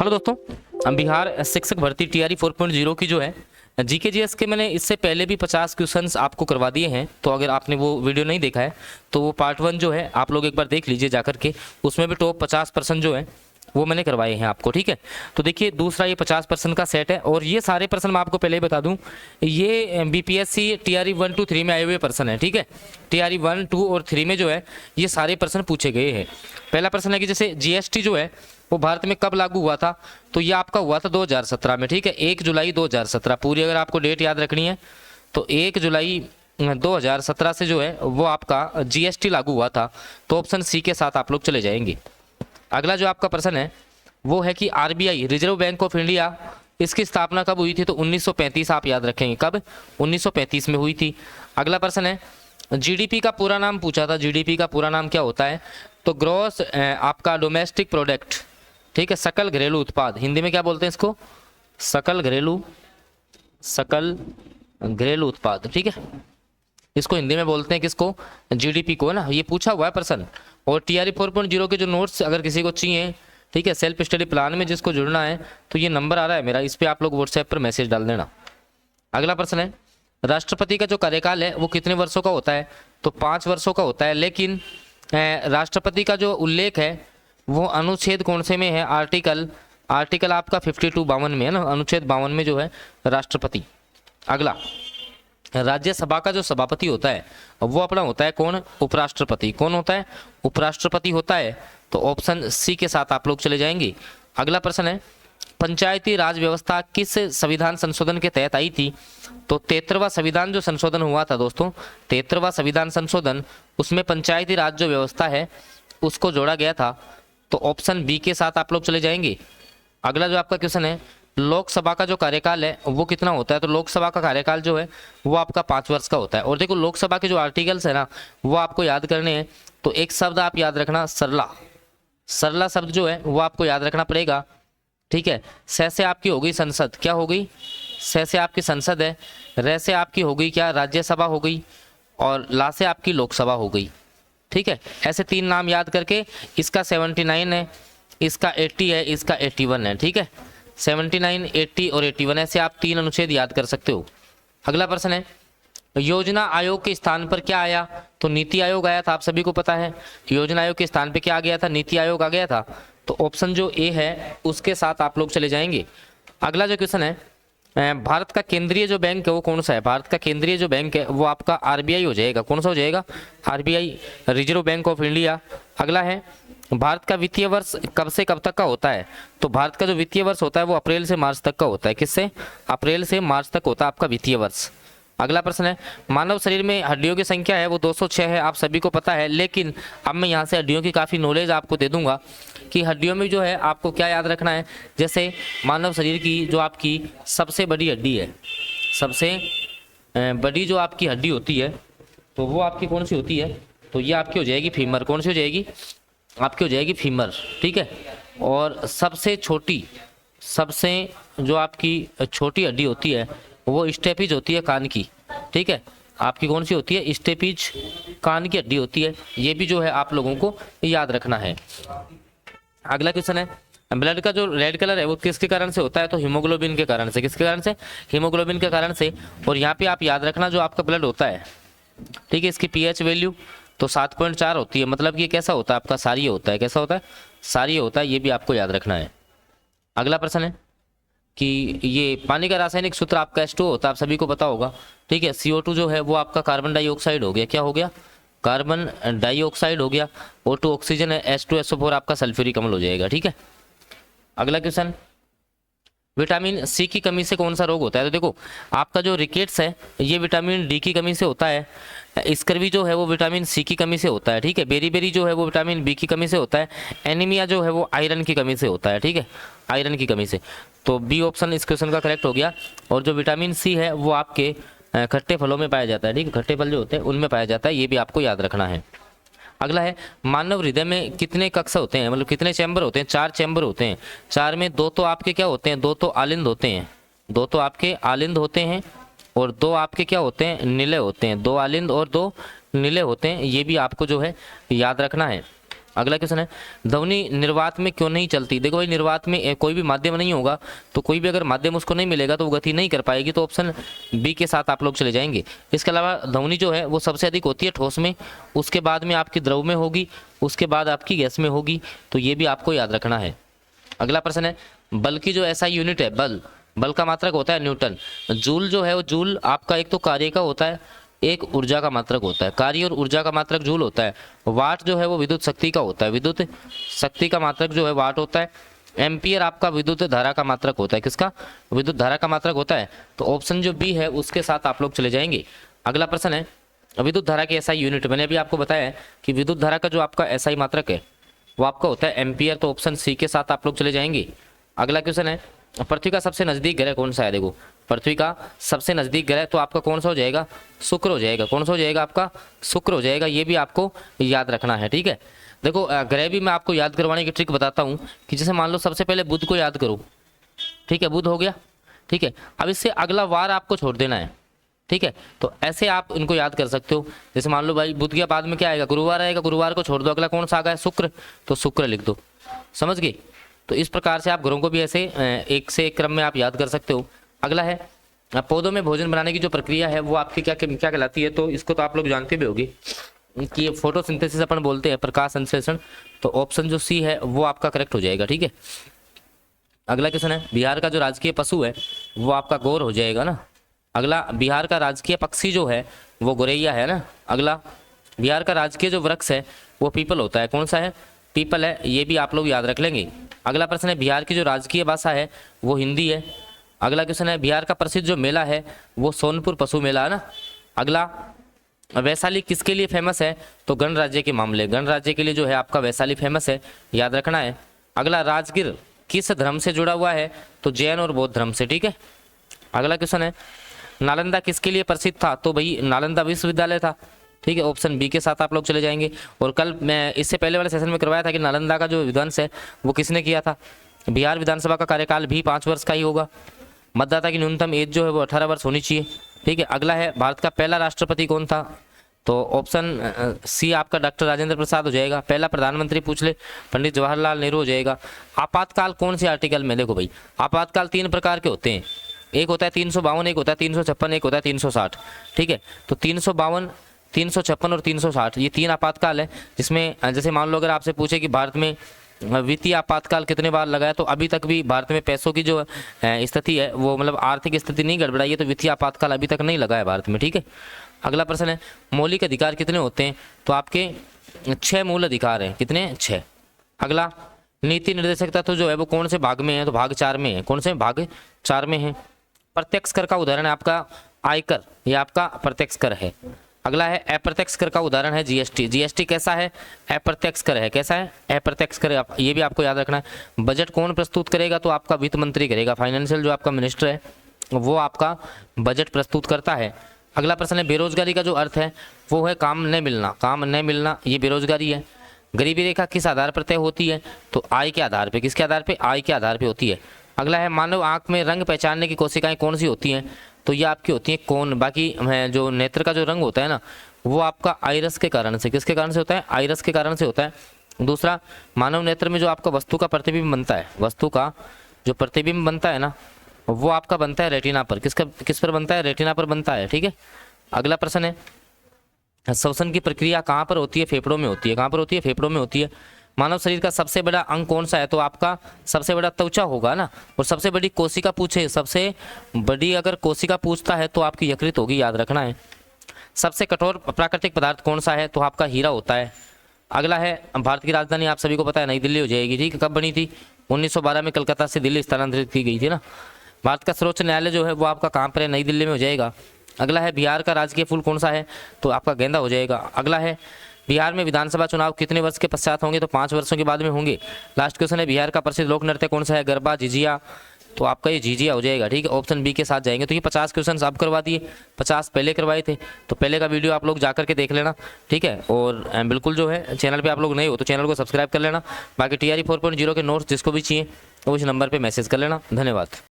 Hello दोस्तों, बिहार शिक्षक भर्ती टीआरई 4.0 की जो है जीके जीएस के मैंने इससे पहले भी 50 क्वेश्चंस आपको करवा दिए हैं। तो अगर आपने वो वीडियो नहीं देखा है तो वो पार्ट 1 जो है आप लोग एक बार देख लीजिए जाकर के। उसमें भी टॉप 50% जो है वो मैंने करवाए हैं आपको, ठीक है। तो देखिए दूसरा ये 50% का सेट है और ये सारे प्रश्न मैं आपको पहले ही बता दूं, ये बीपीएससी टीआरई 1 2 3 में आए हुए प्रश्न है, ठीक है। टीआरई 1 2 और 3 में जो है ये सारे प्रश्न पूछे गए हैं। पहला प्रश्न है कि जैसे जीएसटी जो है वो भारत में कब लागू हुआ था, तो ये आपका हुआ था 2017 में, ठीक है। 1 जुलाई 2017 पूरी अगर आपको डेट याद रखनी है तो 1 जुलाई 2017 से जो है वो आपका जीएसटी लागू हुआ था। तो ऑप्शन सी के साथ आप लोग चले जाएंगे। अगला जो आपका प्रश्न है वो है कि RBI reserve bank of India इसकी स्थापना कब हुई थी, तो 1935 आप याद रखेंगे। कब? 1935 में हुई थी। अगला प्रश्न है जीडीपी का पूरा नाम पूछा था, जीडीपी का पूरा नाम क्या होता है, तो ग्रॉस आपका डोमेस्टिक प्रोडक्ट, ठीक है, सकल घरेलू उत्पाद। हिंदी में क्या बोलते हैं इसको? सकल घरेलू उत्पाद, ठीक है। इसको हिंदी में बोलते हैं किसको? जीडीपी को, है ना। ये पूछा हुआ है प्रश्न। और टीआरई 4.0 के जो नोट्स अगर किसी को चाहिए, ठीक है, सेल्फ स्टडी प्लान में जिसको जुड़ना है तो ये नंबर आ रहा है मेरा, इस पर आप लोग व्हाट्सएप पर मैसेज डाल देना। अगला प्रश्न है राष्ट्रपति का जो कार्यकाल है वो कितने वर्षों का होता है, तो 5 वर्षों का होता है। लेकिन राष्ट्रपति का जो उल्लेख है वो अनुच्छेद कौन से में है? आर्टिकल आपका 52 में है ना, अनुच्छेद 52 में जो है राष्ट्रपति। अगला राज्यसभा का जो सभापति होता है वो अपना होता है कौन? उपराष्ट्रपति। कौन होता है? उपराष्ट्रपति होता है। तो ऑप्शन सी के साथ आप लोग चले जाएंगे। अगला प्रश्न है पंचायती राज व्यवस्था किस संविधान संशोधन के तहत आई थी, तो 73वां संविधान जो संशोधन हुआ था दोस्तों, 73वां संविधान संशोधन, उसमें पंचायती राज जो व्यवस्था है उसको जोड़ा गया था। तो ऑप्शन बी के साथ आप लोग चले जाएंगे। अगला जो आपका क्वेश्चन है लोकसभा का जो कार्यकाल है वो कितना होता है, तो लोकसभा का कार्यकाल जो है वो आपका 5 वर्ष का होता है। और देखो लोकसभा के जो आर्टिकल्स है ना वो आपको याद करने हैं। तो एक शब्द आप याद रखना, सरला शब्द जो है वो आपको याद रखना पड़ेगा, ठीक है। स से आपकी हो गई संसद, क्या हो गई? स से आपकी संसद है, र से आपकी हो गई क्या? राज्यसभा हो गई, और ला से आपकी लोकसभा हो गई, ठीक है। ऐसे 3 नाम याद करके, इसका 79 है, इसका 80 है, इसका 81 है, ठीक है। 79, 80 और 81 ऐसे आप 3 अनुच्छेद याद कर सकते हो। अगला प्रश्न है योजना आयोग के स्थान पर क्या आया, तो नीति आयोग आया था, आप सभी को पता है। योजना आयोग के स्थान पे क्या आ गया था? नीति आयोग आ गया था। तो ऑप्शन जो ए है उसके साथ आप लोग चले जाएंगे। अगला जो क्वेश्चन है भारत का केंद्रीय जो बैंक है वो कौन सा है? भारत का केंद्रीय जो बैंक है वो आपका आरबीआई हो जाएगा। कौन सा हो जाएगा? RBI, reserve bank of India. अगला है भारत का वित्तीय वर्ष कब से कब तक का होता है, तो भारत का जो वित्तीय वर्ष होता है वो अप्रैल से मार्च तक का होता है। किससे? अप्रैल से मार्च तक होता है आपका वित्तीय वर्ष। अगला प्रश्न है मानव शरीर में हड्डियों की संख्या है वो 206 है, आप सभी को पता है। लेकिन अब मैं यहाँ से हड्डियों की काफ़ी नॉलेज आपको दे दूंगा कि हड्डियों में जो है आपको क्या याद रखना है। जैसे मानव शरीर की जो आपकी सबसे बड़ी हड्डी है, सबसे बड़ी जो आपकी हड्डी होती है तो वो आपकी कौन सी होती है, तो ये आपकी हो जाएगी फीमर। कौन सी हो जाएगी? आपकी हो जाएगी फीमर, ठीक है। और सबसे छोटी, सबसे जो आपकी छोटी हड्डी होती है वो स्टेपिज होती है कान की, ठीक है। आपकी कौन सी होती है? स्टेपिज, कान की हड्डी होती है। ये भी जो है आप लोगों को याद रखना है। अगला क्वेश्चन है ब्लड का जो रेड कलर है वो किसके कारण से होता है, तो हीमोग्लोबिन के कारण से। किसके कारण से? हीमोग्लोबिन के कारण से। और यहाँ पे आप याद रखना जो आपका ब्लड होता है, ठीक है, इसकी पीएच वैल्यू तो 7.4 होती है। मतलब कि ये कैसा होता है? आपका क्षारीय होता है। कैसा होता है? क्षारीय होता है। ये भी आपको याद रखना है। अगला प्रश्न है कि ये पानी का रासायनिक सूत्र आपका H2O होता है, आप सभी को पता होगा, ठीक है। CO2 जो है वो आपका कार्बन डाइऑक्साइड हो गया। क्या हो गया? कार्बन डाइऑक्साइड हो गया। O2 ऑक्सीजन है, H2SO4 आपका सल्फ्यूरिक अम्ल हो जाएगा, ठीक है। अगला क्वेश्चन विटामिन सी की कमी से कौन सा रोग होता है, तो देखो आपका जो रिकेट्स है ये विटामिन डी की कमी से होता है। स्कर्वी जो है वो विटामिन सी की कमी से होता है, ठीक है। बेरी जो है वो विटामिन बी की कमी से होता है। एनीमिया जो है वो आयरन की कमी से होता है, ठीक है, आयरन की कमी से। तो बी ऑप्शन इस क्वेश्चन का करेक्ट हो गया। और जो विटामिन सी है वो आपके खट्टे फलों में पाया जाता है, ठीक है, खट्टे फल जो होते हैं उनमें पाया जाता है। ये भी आपको याद रखना है। अगला है मानव हृदय में कितने कक्ष होते हैं, मतलब कितने चैम्बर होते हैं? 4 चैम्बर होते हैं। 4 में 2 तो आपके क्या होते हैं? 2 तो आलिंद होते हैं, 2 तो आपके आलिंद होते हैं, और 2 आपके क्या होते हैं? निलय होते हैं। 2 आलिंद और 2 निलय होते हैं। ये भी आपको जो है याद रखना है। अगला क्वेश्चन है ध्वनि निर्वात में क्यों नहीं चलती। देखो भाई निर्वात में कोई भी माध्यम नहीं होगा, तो कोई भी अगर माध्यम उसको नहीं मिलेगा तो वो गति नहीं कर पाएगी, तो ऑप्शन बी के साथ आप लोग चले जाएंगे। इसके अलावा ध्वनि जो है वो सबसे अधिक होती है ठोस में, उसके बाद में आपकी द्रव में होगी, उसके बाद आपकी गैस में होगी, तो ये भी आपको याद रखना है। अगला प्रश्न है बल की जो ऐसा यूनिट है, बल का मात्रक होता है न्यूटन। जूल जो है वो जूल आपका एक तो कार्य का होता है, एक ऊर्जा का मात्रक होता है। कार्य और ऊर्जा का मात्रक जूल होता है। वाट जो है वो विद्युत शक्ति का होता है, विद्युत शक्ति का मात्रक जो है वाट होता है। एम्पियर आपका विद्युत धारा का मात्रक होता है, किसका, विद्युत धारा का मात्रक होता है। तो ऑप्शन जो बी है उसके साथ आप लोग चले जाएंगे। अगला प्रश्न है विद्युत धारा की एसआई यूनिट। मैंने अभी आपको बताया है कि विद्युत धारा का जो आपका एसआई मात्रक है वो आपका होता है एम्पियर, तो ऑप्शन सी के साथ आप लोग चले जाएंगे। अगला क्वेश्चन है पृथ्वी का सबसे नजदीक ग्रह कौन सा है। देखो पृथ्वी का सबसे नजदीक ग्रह तो आपका कौन सा हो जाएगा, शुक्र हो जाएगा। कौन सा हो जाएगा, आपका शुक्र हो जाएगा। ये भी आपको याद रखना है, ठीक है। देखो ग्रह भी मैं आपको याद करवाने की ट्रिक बताता हूँ कि जैसे मान लो सबसे पहले बुध को याद करो, ठीक है, बुध हो गया, ठीक है। अब इससे अगला वार आपको छोड़ देना है, ठीक है। तो ऐसे आप इनको याद कर सकते हो। जैसे मान लो भाई बुध के बाद में क्या आएगा, गुरुवार आएगा, गुरुवार को छोड़ दो, अगला कौन सा आ गया, शुक्र, तो शुक्र लिख दो। समझ गए। तो इस प्रकार से आप ग्रहों को भी ऐसे एक से एक क्रम में आप याद कर सकते हो। अगला है पौधों में भोजन बनाने की जो प्रक्रिया है वो आपकी क्या क्या कहलाती है। तो इसको तो आप लोग जानते भी होगी कि फोटोसिंथेसिस अपन बोलते हैं, प्रकाश संश्लेषण। तो ऑप्शन जो सी है वो आपका करेक्ट हो जाएगा, ठीक है। अगला क्वेश्चन है बिहार का जो राजकीय पशु है वो आपका गौर हो जाएगा ना। अगला बिहार का राजकीय पक्षी जो है वो गोरैया है ना। अगला बिहार का राजकीय जो वृक्ष है वो पीपल होता है। कौन सा है, पीपल है। ये भी आप लोग याद रख लेंगे। अगला प्रश्न है बिहार की जो राजकीय भाषा है वो हिंदी है। अगला क्वेश्चन है बिहार का प्रसिद्ध जो मेला है वो सोनपुर पशु मेला है ना। अगला वैशाली किसके लिए फेमस है, तो गणराज्य के मामले, गणराज्य के लिए जो है आपका वैशाली फेमस है, याद रखना है। अगला राजगीर किस धर्म से जुड़ा हुआ है, तो जैन और बौद्ध धर्म से, ठीक है। अगला क्वेश्चन है नालंदा किसके लिए प्रसिद्ध था, तो भाई नालंदा विश्वविद्यालय था, ठीक है। ऑप्शन बी के साथ आप लोग चले जाएंगे। और कल मैं इससे पहले वाले सेशन में करवाया था कि नालंदा का जो विध्वंस है वो किसने किया था। बिहार विधानसभा का कार्यकाल भी 5 वर्ष का ही होगा। मतदाता की न्यूनतम एज जो है वो 18 वर्ष होनी चाहिए, ठीक है। अगला है भारत का पहला राष्ट्रपति कौन था, तो ऑप्शन सी आपका डॉक्टर राजेंद्र प्रसाद हो जाएगा। पहला प्रधानमंत्री पूछ ले पंडित जवाहरलाल नेहरू हो जाएगा। आपातकाल कौन से आर्टिकल में, देखो भाई आपातकाल 3 प्रकार के होते हैं, एक होता है 352, एक होता है 356, एक होता है 360, ठीक है। तो 352, 356 और 360 ये 3 आपातकाल है, जिसमें जैसे मान लो अगर आपसे पूछे कि भारत में वित्तीय आपातकाल कितने बार लगाया, तो अभी तक भी भारत में पैसों की जो स्थिति है वो मतलब आर्थिक स्थिति नहीं गड़बड़ाई है, तो वित्तीय आपातकाल अभी तक नहीं लगाया भारत में, ठीक है। अगला प्रश्न है मौलिक अधिकार कितने होते हैं, तो आपके 6 मूल अधिकार हैं, कितने, 6। अगला नीति निर्देशक तत्व जो है वो कौन से भाग में है, तो भाग 4 में है। कौन से भाग 4 में है। प्रत्यक्ष कर का उदाहरण है आपका आयकर, ये आपका प्रत्यक्ष कर है। अगला है अप्रत्यक्ष कर का उदाहरण है जीएसटी। जीएसटी कैसा है, अप्रत्यक्ष कर है। कैसा है, अप्रत्यक्ष कर, ये भी आपको याद रखना है। बजट कौन प्रस्तुत करेगा, तो आपका वित्त मंत्री करेगा। फाइनेंशियल जो आपका मिनिस्टर है वो आपका बजट प्रस्तुत करता है। अगला प्रश्न है बेरोजगारी का जो अर्थ है वो है काम न मिलना, काम न मिलना ये बेरोजगारी है। गरीबी रेखा किस आधार पर तय होती है, तो आय के आधार पे, किसके आधार पे, आय के आधार पे होती है। अगला है मानव आंख में रंग पहचानने की कोशिकाएं कौन सी होती हैं, तो ये आपकी होती है कोन। बाकी जो नेत्र का जो रंग होता है ना वो आपका आइरस के कारण से, किसके कारण से होता है, आइरस के कारण से होता है। दूसरा मानव नेत्र में जो आपका वस्तु का प्रतिबिंब बनता है, वस्तु का जो प्रतिबिंब बनता है ना वो आपका बनता है रेटिना पर। किस पर बनता है, रेटिना पर बनता है, ठीक है। अगला प्रश्न है श्वसन की प्रक्रिया कहाँ पर होती है, फेफड़ों में होती है। कहाँ पर होती है, फेफड़ों में होती है। मानव शरीर का सबसे बड़ा अंग कौन सा है, तो आपका सबसे बड़ा त्वचा होगा ना। और सबसे बड़ी कोशिका पूछे, सबसे बड़ी अगर कोशिका पूछता है तो आपकी यकृत होगी, याद रखना है। सबसे कठोर प्राकृतिक पदार्थ कौन सा है, तो आपका हीरा होता है। अगला है भारत की राजधानी आप सभी को पता है नई दिल्ली हो जाएगी, ठीक है। कब बनी थी, 1912 में कलकत्ता से दिल्ली स्थानांतरित की गई थी ना। भारत का सर्वोच्च न्यायालय जो है वो आपका कहाँ पर है, नई दिल्ली में हो जाएगा। अगला है बिहार का राजकीय फूल कौन सा है, तो आपका गेंदा हो जाएगा। अगला है बिहार में विधानसभा चुनाव कितने वर्ष के पश्चात होंगे, तो 5 वर्षों के बाद में होंगे। लास्ट क्वेश्चन है बिहार का प्रसिद्ध लोक नृत्य कौन सा है, गरबा, झिझिया, तो आपका ये झिझिया हो जाएगा, ठीक है। ऑप्शन बी के साथ जाएंगे। तो ये 50 क्वेश्चन अब करवा दिए, 50 पहले करवाए थे, तो पहले का वीडियो आप लोग जाकर के देख लेना, ठीक है। और बिल्कुल जो है चैनल पे आप लोग नए हो तो चैनल को सब्सक्राइब कर लेना। बाकी TRE 4.0 के नोट्स जिसको भी चाहिए वो इस नंबर पर मैसेज कर लेना। धन्यवाद।